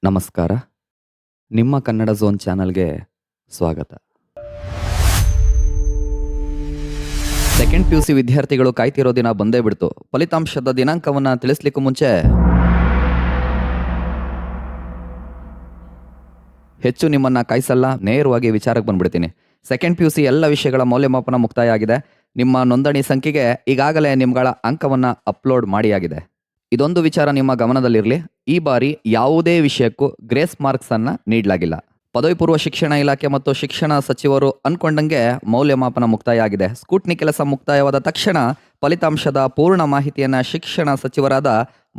ನಮಸ್ಕಾರ. ನಿಮ್ಮ ಕನ್ನಡ ಝೋನ್ ಚಾನಲ್‌ಗೆ ಸ್ವಾಗತ. ಸೆಕೆಂಡ್ ಪಿಯುಸಿ ವಿದ್ಯಾರ್ಥಿಗಳು ಕಾಯ್ತಿರೋ ದಿನ ಬಂದೇ ಬಿಡ್ತು. ಫಲಿತಾಂಶದ ದಿನಾಂಕವನ್ನ ತಿಳಿಸ್ಲಿಕ್ಕೂ ಮುಂಚೆ ಹೆಚ್ಚು ನಿಮ್ಮನ್ನ ಕಾಯಿಸಲ್ಲ, ನೇರವಾಗಿ ವಿಚಾರಕ್ಕೆ ಬಂದ್ಬಿಡ್ತೀನಿ. ಸೆಕೆಂಡ್ ಪಿಯುಸಿ ಎಲ್ಲ ವಿಷಯಗಳ ಮೌಲ್ಯಮಾಪನ ಮುಕ್ತಾಯ ಆಗಿದೆ. ನಿಮ್ಮ ನೋಂದಣಿ ಸಂಖ್ಯೆಗೆ ಈಗಾಗಲೇ ನಿಮ್ಗಳ ಅಂಕವನ್ನ ಅಪ್ಲೋಡ್ ಮಾಡಿಯಾಗಿದೆ. ಇದೊಂದು ವಿಚಾರ ನಿಮ್ಮ ಗಮನದಲ್ಲಿರಲಿ. ಈ ಬಾರಿ ಯಾವುದೇ ವಿಷಯಕ್ಕೂ ಗ್ರೇಸ್ ಮಾರ್ಕ್ಸ್ ಅನ್ನ ನೀಡಲಾಗಿಲ್ಲ. ಪದವಿ ಪೂರ್ವ ಶಿಕ್ಷಣ ಇಲಾಖೆ ಮತ್ತು ಶಿಕ್ಷಣ ಸಚಿವರು ಅನ್ಕೊಂಡಂಗೆ ಮೌಲ್ಯಮಾಪನ ಮುಕ್ತಾಯ ಆಗಿದೆ. ಸ್ಕೂಟ್ನಿ ಕೆಲಸ ಮುಕ್ತಾಯವಾದ ತಕ್ಷಣ ಫಲಿತಾಂಶದ ಪೂರ್ಣ ಮಾಹಿತಿಯನ್ನ ಶಿಕ್ಷಣ ಸಚಿವರಾದ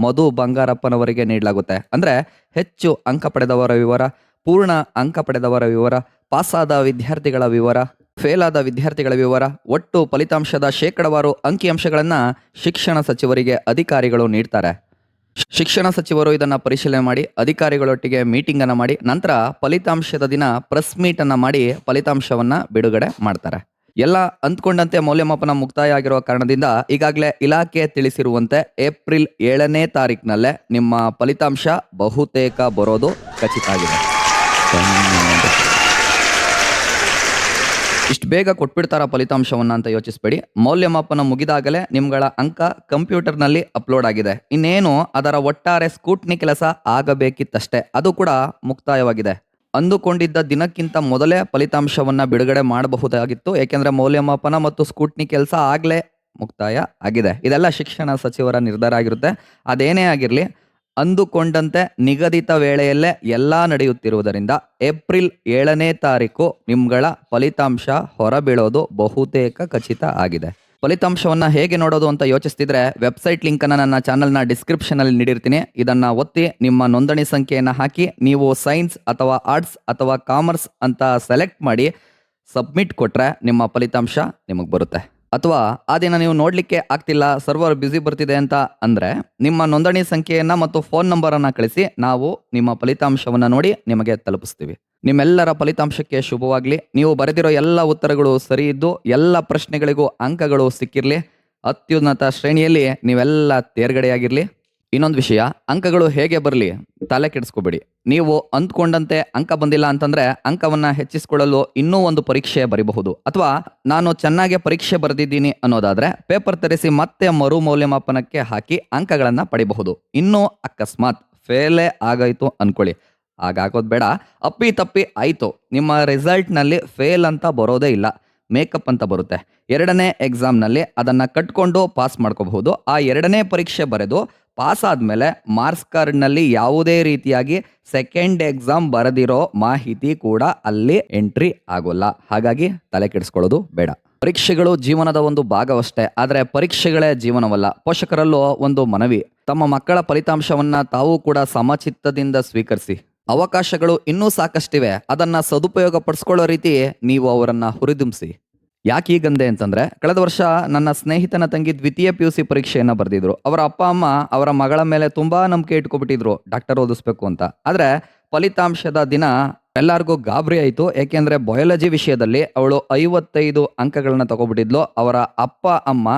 ಮಧು ಬಂಗಾರಪ್ಪನವರಿಗೆ ನೀಡಲಾಗುತ್ತೆ. ಅಂದ್ರೆ ಹೆಚ್ಚು ಅಂಕ ಪಡೆದವರ ವಿವರ, ಪೂರ್ಣ ಅಂಕ ಪಡೆದವರ ವಿವರ, ಪಾಸಾದ ವಿದ್ಯಾರ್ಥಿಗಳ ವಿವರ, ಫೇಲ್ ಆದ ವಿದ್ಯಾರ್ಥಿಗಳ ವಿವರ, ಒಟ್ಟು ಫಲಿತಾಂಶದ ಶೇಕಡವಾರು ಅಂಕಿಅಂಶಗಳನ್ನ ಶಿಕ್ಷಣ ಸಚಿವರಿಗೆ ಅಧಿಕಾರಿಗಳು ನೀಡ್ತಾರೆ. ಶಿಕ್ಷಣ ಸಚಿವರು ಇದನ್ನ ಪರಿಶೀಲನೆ ಮಾಡಿ ಅಧಿಕಾರಿಗಳೊಟ್ಟಿಗೆ ಮೀಟಿಂಗ್ ಅನ್ನ ಮಾಡಿ ನಂತರ ಫಲಿತಾಂಶದ ದಿನ ಪ್ರೆಸ್ ಮೀಟ್ ಅನ್ನ ಮಾಡಿ ಫಲಿತಾಂಶವನ್ನ ಬಿಡುಗಡೆ ಮಾಡ್ತಾರೆ. ಎಲ್ಲ ಅಂದ್ಕೊಂಡಂತೆ ಮೌಲ್ಯಮಾಪನ ಮುಕ್ತಾಯ ಆಗಿರುವ ಕಾರಣದಿಂದ ಈಗಾಗಲೇ ಇಲಾಖೆ ತಿಳಿಸಿರುವಂತೆ ಏಪ್ರಿಲ್ 7ನೇ ತಾರೀಕಿನಲ್ಲೇ ನಿಮ್ಮ ಫಲಿತಾಂಶ ಬಹುತೇಕ ಬರೋದು ಖಚಿತ ಆಗಿದೆ. ಇಷ್ಟು ಬೇಗ ಕೊಟ್ಬಿಡ್ತಾರ ಫಲಿತಾಂಶವನ್ನ ಅಂತ ಯೋಚಿಸಬೇಡಿ. ಮೌಲ್ಯಮಾಪನ ಮುಗಿದಾಗಲೇ ನಿಮ್ಗಳ ಅಂಕ ಕಂಪ್ಯೂಟರ್ನಲ್ಲಿ ಅಪ್ಲೋಡ್ ಆಗಿದೆ. ಇನ್ನೇನು ಅದರ ಒಟ್ಟಾರೆ ಸ್ಕೂಟ್ನಿ ಕೆಲಸ ಆಗಬೇಕಿತ್ತಷ್ಟೇ, ಅದು ಕೂಡ ಮುಕ್ತಾಯವಾಗಿದೆ. ಅಂದುಕೊಂಡಿದ್ದ ದಿನಕ್ಕಿಂತ ಮೊದಲೇ ಫಲಿತಾಂಶವನ್ನ ಬಿಡುಗಡೆ ಮಾಡಬಹುದಾಗಿತ್ತು, ಏಕೆಂದ್ರೆ ಮೌಲ್ಯಮಾಪನ ಮತ್ತು ಸ್ಕೂಟ್ನಿ ಕೆಲಸ ಆಗ್ಲೇ ಮುಕ್ತಾಯ ಆಗಿದೆ. ಇದೆಲ್ಲ ಶಿಕ್ಷಣ ಸಚಿವರ ನಿರ್ಧಾರ ಆಗಿರುತ್ತೆ. ಅದೇನೇ ಆಗಿರಲಿ, ಅಂದುಕೊಂಡಂತೆ ನಿಗದಿತ ವೇಳೆಯಲ್ಲೇ ಎಲ್ಲ ನಡೆಯುತ್ತಿರುವುದರಿಂದ ಏಪ್ರಿಲ್ 7ನೇ ತಾರೀಕು ನಿಮ್ಗಳ ಫಲಿತಾಂಶ ಹೊರಬೀಳೋದು ಬಹುತೇಕ ಖಚಿತ ಆಗಿದೆ. ಫಲಿತಾಂಶವನ್ನ ಹೇಗೆ ನೋಡೋದು ಅಂತ ಯೋಚಿಸ್ತಿದ್ರೆ ವೆಬ್ಸೈಟ್ ಲಿಂಕ್ ಅನ್ನ ನನ್ನ ಚಾನಲ್ನ ಡಿಸ್ಕ್ರಿಪ್ಷನ್ ಅಲ್ಲಿ ನೀಡಿರ್ತೀನಿ. ಇದನ್ನ ಒತ್ತಿ ನಿಮ್ಮ ನೋಂದಣಿ ಸಂಖ್ಯೆಯನ್ನು ಹಾಕಿ ನೀವು ಸೈನ್ಸ್ ಅಥವಾ ಆರ್ಟ್ಸ್ ಅಥವಾ ಕಾಮರ್ಸ್ ಅಂತ ಸೆಲೆಕ್ಟ್ ಮಾಡಿ ಸಬ್ಮಿಟ್ ಕೊಟ್ರೆ ನಿಮ್ಮ ಫಲಿತಾಂಶ ನಿಮಗೆ ಬರುತ್ತೆ. ಅಥವಾ ಆ ದಿನ ನೀವು ನೋಡ್ಲಿಕ್ಕೆ ಆಗ್ತಿಲ್ಲ, ಸರ್ವರ್ ಬ್ಯುಸಿ ಬರ್ತಿದೆ ಅಂತ ಅಂದ್ರೆ ನಿಮ್ಮ ನೋಂದಣಿ ಸಂಖ್ಯೆಯನ್ನ ಮತ್ತು ಫೋನ್ ನಂಬರ್ ಅನ್ನ ಕಳಿಸಿ, ನಾವು ನಿಮ್ಮ ಫಲಿತಾಂಶವನ್ನ ನೋಡಿ ನಿಮಗೆ ತಲುಪಿಸ್ತೀವಿ. ನಿಮ್ಮೆಲ್ಲರ ಫಲಿತಾಂಶಕ್ಕೆ ಶುಭವಾಗ್ಲಿ. ನೀವು ಬರೆದಿರೋ ಎಲ್ಲ ಉತ್ತರಗಳು ಸರಿ ಇದ್ದು ಎಲ್ಲ ಪ್ರಶ್ನೆಗಳಿಗೂ ಅಂಕಗಳು ಸಿಕ್ಕಿರ್ಲಿ. ಅತ್ಯುನ್ನತ ಶ್ರೇಣಿಯಲ್ಲಿ ನೀವೆಲ್ಲ ತೇರ್ಗಡೆಯಾಗಿರ್ಲಿ. ಇನ್ನೊಂದು ವಿಷಯ, ಅಂಕಗಳು ಹೇಗೆ ಬರಲಿ ತಲೆ ಕೆಡಿಸ್ಕೋಬೇಡಿ. ನೀವು ಅಂದ್ಕೊಂಡಂತೆ ಅಂಕ ಬಂದಿಲ್ಲ ಅಂತಂದ್ರೆ ಅಂಕವನ್ನ ಹೆಚ್ಚಿಸಿಕೊಳ್ಳಲು ಇನ್ನೂ ಒಂದು ಪರೀಕ್ಷೆ ಬರೀಬಹುದು. ಅಥವಾ ನಾನು ಚೆನ್ನಾಗಿ ಪರೀಕ್ಷೆ ಬರೆದಿದ್ದೀನಿ ಅನ್ನೋದಾದ್ರೆ ಪೇಪರ್ ತರಿಸಿ ಮತ್ತೆ ಮರು ಮೌಲ್ಯಮಾಪನಕ್ಕೆ ಹಾಕಿ ಅಂಕಗಳನ್ನ ಪಡಿಬಹುದು. ಇನ್ನೂ ಅಕಸ್ಮಾತ್ ಫೇಲೇ ಆಗಾಯ್ತು ಅನ್ಕೊಳ್ಳಿ, ಹಾಗಾಗೋದು ಬೇಡ. ಅಪ್ಪಿ ತಪ್ಪಿ ಆಯ್ತು, ನಿಮ್ಮ ರಿಸಲ್ಟ್ ನಲ್ಲಿ ಫೇಲ್ ಅಂತ ಬರೋದೇ ಇಲ್ಲ, ಮೇಕಪ್ ಅಂತ ಬರುತ್ತೆ. 2ನೇ ಎಕ್ಸಾಮ್ನಲ್ಲಿ ಅದನ್ನ ಕಟ್ಕೊಂಡು ಪಾಸ್ ಮಾಡ್ಕೋಬಹುದು. ಆ 2ನೇ ಪರೀಕ್ಷೆ ಬರೆದು ಪಾಸ್ ಆದ್ಮೇಲೆ ಮಾರ್ಕ್ಸ್ ಕಾರ್ಡ್ನಲ್ಲಿ ಯಾವುದೇ ರೀತಿಯಾಗಿ ಸೆಕೆಂಡ್ ಎಕ್ಸಾಮ್ ಬರೆದಿರೋ ಮಾಹಿತಿ ಕೂಡ ಅಲ್ಲಿ ಎಂಟ್ರಿ ಆಗೋಲ್ಲ. ಹಾಗಾಗಿ ತಲೆ ಕೆಡಿಸ್ಕೊಳ್ಳೋದು ಬೇಡ. ಪರೀಕ್ಷೆಗಳು ಜೀವನದ ಒಂದು ಭಾಗವಷ್ಟೇ, ಆದರೆ ಪರೀಕ್ಷೆಗಳೇ ಜೀವನವಲ್ಲ. ಪೋಷಕರಲ್ಲೂ ಒಂದು ಮನವಿ, ತಮ್ಮ ಮಕ್ಕಳ ಫಲಿತಾಂಶವನ್ನ ತಾವು ಕೂಡ ಸಮಚಿತ್ತದಿಂದ ಸ್ವೀಕರಿಸಿ. ಅವಕಾಶಗಳು ಇನ್ನೂ ಸಾಕಷ್ಟಿವೆ, ಅದನ್ನ ಸದುಪಯೋಗ ಪಡಿಸ್ಕೊಳ್ಳೋ ರೀತಿ ನೀವು ಅವರನ್ನ ಹುರಿದುಂಬಿಸಿ. ಯಾಕೆ ಹೀಗಂದೆ ಅಂತಂದ್ರೆ, ಕಳೆದ ವರ್ಷ ನನ್ನ ಸ್ನೇಹಿತನ ತಂಗಿ ದ್ವಿತೀಯ ಪಿಯುಸಿ ಪರೀಕ್ಷೆಯನ್ನ ಬರೆದಿದ್ರು. ಅವರ ಅಪ್ಪ ಅಮ್ಮ ಅವರ ಮಗಳ ಮೇಲೆ ತುಂಬಾ ನಂಬಿಕೆ ಇಟ್ಕೊಬಿಟ್ಟಿದ್ರು, ಡಾಕ್ಟರ್ ಓದಿಸ್ಬೇಕು ಅಂತ. ಆದ್ರೆ ಫಲಿತಾಂಶದ ದಿನ ಎಲ್ಲರಿಗೂ ಗಾಬರಿ ಆಯಿತು. ಏಕೆಂದ್ರೆ ಬಯಾಲಜಿ ವಿಷಯದಲ್ಲಿ ಅವಳು 55 ಅಂಕಗಳನ್ನ ತಗೋಬಿಟ್ಟಿದ್ಲು. ಅವರ ಅಪ್ಪ ಅಮ್ಮ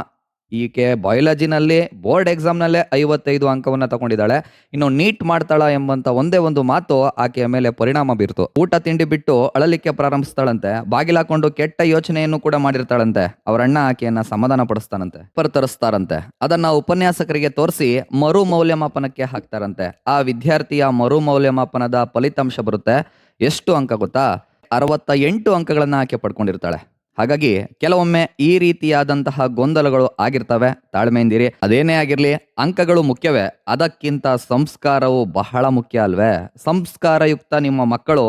ಈಕೆ ಬಯಾಲಜಿನಲ್ಲಿ ಬೋರ್ಡ್ ಎಕ್ಸಾಮ್ನಲ್ಲೇ 55 ಅಂಕವನ್ನ ತಗೊಂಡಿದ್ದಾಳೆ, ಇನ್ನು ನೀಟ್ ಮಾಡ್ತಾಳ ಎಂಬಂತ ಒಂದೇ ಒಂದು ಮಾತು ಆಕೆಯ ಮೇಲೆ ಪರಿಣಾಮ ಬೀರ್ತು. ಊಟ ತಿಂಡಿ ಬಿಟ್ಟು ಅಳಲಿಕ್ಕೆ ಪ್ರಾರಂಭಿಸ್ತಾಳಂತೆ, ಬಾಗಿಲಾಕೊಂಡು ಕೆಟ್ಟ ಯೋಚನೆಯನ್ನು ಕೂಡ ಮಾಡಿರ್ತಾಳಂತೆ. ಅವರಣ್ಣ ಆಕೆಯನ್ನ ಸಮಾಧಾನ ಪಡಿಸ್ತಾನಂತೆ, ತರಿಸ್ತಾರಂತೆ. ಅದನ್ನ ಉಪನ್ಯಾಸಕರಿಗೆ ತೋರಿಸಿ ಮರು ಮೌಲ್ಯಮಾಪನಕ್ಕೆ ಹಾಕ್ತಾರಂತೆ. ಆ ವಿದ್ಯಾರ್ಥಿಯ ಮರು ಮೌಲ್ಯಮಾಪನದ ಫಲಿತಾಂಶ ಬರುತ್ತೆ. ಎಷ್ಟು ಅಂಕ ಗೊತ್ತಾ? 68 ಅಂಕಗಳನ್ನ ಆಕೆ ಪಡ್ಕೊಂಡಿರ್ತಾಳೆ. ಹಾಗಾಗಿ ಕೆಲವೊಮ್ಮೆ ಈ ರೀತಿಯಾದಂತಹ ಗೊಂದಲಗಳು ಆಗಿರ್ತವೆ, ತಾಳ್ಮೆಯಿಂದಿರಿ. ಅದೇನೇ ಆಗಿರ್ಲಿ, ಅಂಕಗಳು ಮುಖ್ಯವೇ, ಅದಕ್ಕಿಂತ ಸಂಸ್ಕಾರವು ಬಹಳ ಮುಖ್ಯ ಅಲ್ವೇ? ಸಂಸ್ಕಾರಯುಕ್ತ ನಿಮ್ಮ ಮಕ್ಕಳು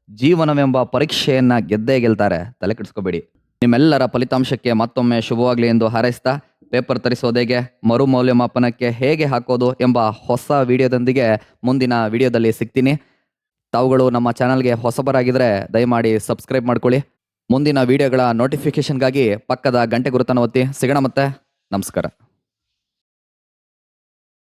ಜೀವನವೆಂಬ ಪರೀಕ್ಷೆಯನ್ನ ಗೆದ್ದೇ ಗೆಲ್ತಾರೆ, ತಲೆ ಕೆಡಿಸ್ಕೋಬೇಡಿ. ನಿಮ್ಮೆಲ್ಲರ ಫಲಿತಾಂಶಕ್ಕೆ ಮತ್ತೊಮ್ಮೆ ಶುಭವಾಗ್ಲಿ ಎಂದು ಹಾರೈಸ್ತಾ, ಪೇಪರ್ ತರಿಸೋದೇಗೆ, ಮರು ಮೌಲ್ಯಮಾಪನಕ್ಕೆ ಹೇಗೆ ಹಾಕೋದು ಎಂಬ ಹೊಸ ವಿಡಿಯೋದೊಂದಿಗೆ ಮುಂದಿನ ವಿಡಿಯೋದಲ್ಲಿ ಸಿಗ್ತೀನಿ. ತಾವುಗಳು ನಮ್ಮ ಚಾನಲ್ಗೆ ಹೊಸಬರಾಗಿದ್ರೆ ದಯಮಾಡಿ ಸಬ್ಸ್ಕ್ರೈಬ್ ಮಾಡ್ಕೊಳ್ಳಿ. ಮುಂದಿನ ವಿಡಿಯೋಗಳ ನೋಟಿಫಿಕೇಶನ್ಗಾಗಿ ಪಕ್ಕದ ಗಂಟೆ ಗುರುತನ್ನು ಒತ್ತಿ. ಸಿಗೋಣ ಮತ್ತೆ. ನಮಸ್ಕಾರ.